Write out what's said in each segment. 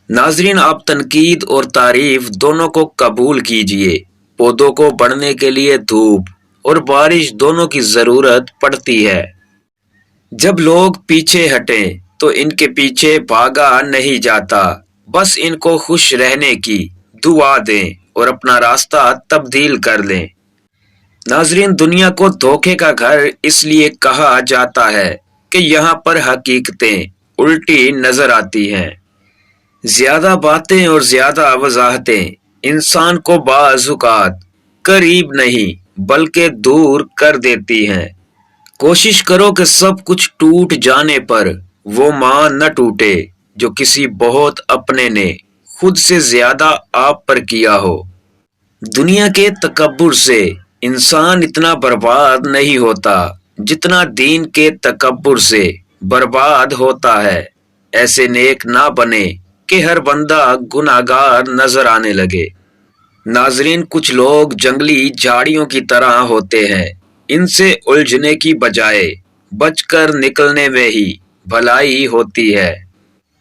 ناظرین، آپ تنقید اور تعریف دونوں کو قبول کیجئے۔ پودوں کو بڑھنے کے لیے دھوپ اور بارش دونوں کی ضرورت پڑتی ہے۔ جب لوگ پیچھے ہٹیں تو ان کے پیچھے بھاگا نہیں جاتا، بس ان کو خوش رہنے کی دعا دیں اور اپنا راستہ تبدیل کر لیں۔ ناظرین، دنیا کو دھوکے کا گھر اس لیے کہا جاتا ہے کہ یہاں پر حقیقتیں الٹی نظر آتی ہیں۔ زیادہ باتیں اور زیادہ وضاحتیں انسان کو بعض اوقات قریب نہیں بلکہ دور کر دیتی ہیں۔ کوشش کرو کہ سب کچھ ٹوٹ جانے پر وہ ماں نہ ٹوٹے جو کسی بہت اپنے نے خود سے زیادہ آپ پر کیا ہو۔ دنیا کے تکبر سے انسان اتنا برباد نہیں ہوتا جتنا دین کے تکبر سے برباد ہوتا ہے۔ ایسے نیک نہ بنے کہ ہر بندہ گناہگار نظر آنے لگے۔ ناظرین، کچھ لوگ جنگلی جھاڑیوں کی طرح ہوتے ہیں۔ ان سے الجھنے کی بجائے بچ کر نکلنے میں ہی بھلائی ہوتی ہے۔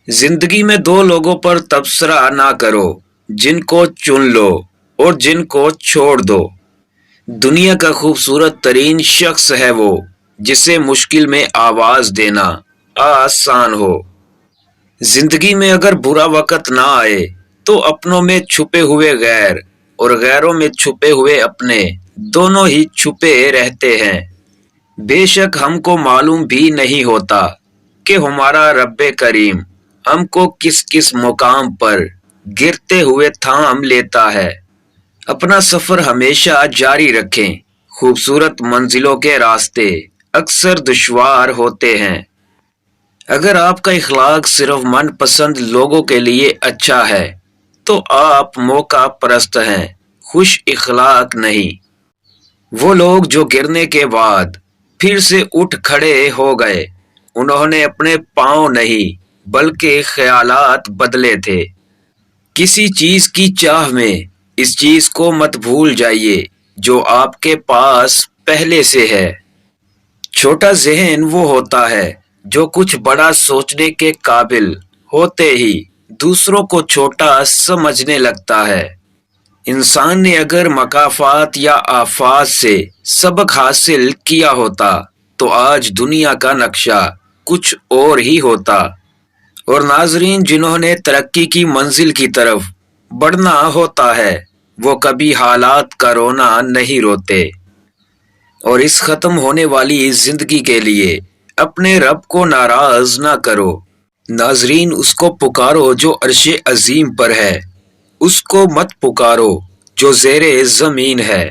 زندگی میں دو لوگوں پر تبصرہ نہ کرو، جن کو چن لو اور جن کو چھوڑ دو۔ دنیا کا خوبصورت ترین شخص ہے وہ جسے مشکل میں آواز دینا آسان ہو۔ زندگی میں اگر برا وقت نہ آئے تو اپنوں میں چھپے ہوئے غیر اور غیروں میں چھپے ہوئے اپنے دونوں ہی چھپے رہتے ہیں۔ بے شک ہم کو معلوم بھی نہیں ہوتا کہ ہمارا رب کریم ہم کو کس کس مقام پر گرتے ہوئے تھام لیتا ہے۔ اپنا سفر ہمیشہ جاری رکھیں۔ خوبصورت منزلوں کے راستے اکثر دشوار ہوتے ہیں۔ اگر آپ کا اخلاق صرف من پسند لوگوں کے لیے اچھا ہے تو آپ موقع پرست ہیں، خوش اخلاق نہیں۔ وہ لوگ جو گرنے کے بعد پھر سے اٹھ کھڑے ہو گئے، انہوں نے اپنے پاؤں نہیں بلکہ خیالات بدلے تھے۔ کسی چیز کی چاہ میں اس چیز کو مت بھول جائیے جو آپ کے پاس پہلے سے ہے۔ چھوٹا ذہن وہ ہوتا ہے جو کچھ بڑا سوچنے کے قابل ہوتے ہی دوسروں کو چھوٹا سمجھنے لگتا ہے۔ انسان نے اگر مکافات یا آفات سے سبق حاصل کیا ہوتا تو آج دنیا کا نقشہ کچھ اور ہی ہوتا۔ اور ناظرین، جنہوں نے ترقی کی منزل کی طرف بڑھنا ہوتا ہے وہ کبھی حالات کا رونا نہیں روتے۔ اور اس ختم ہونے والی زندگی کے لیے اپنے رب کو ناراض نہ کرو۔ ناظرین، اس کو پکارو جو عرش عظیم پر ہے، اس کو مت پکارو جو زیر زمین ہے۔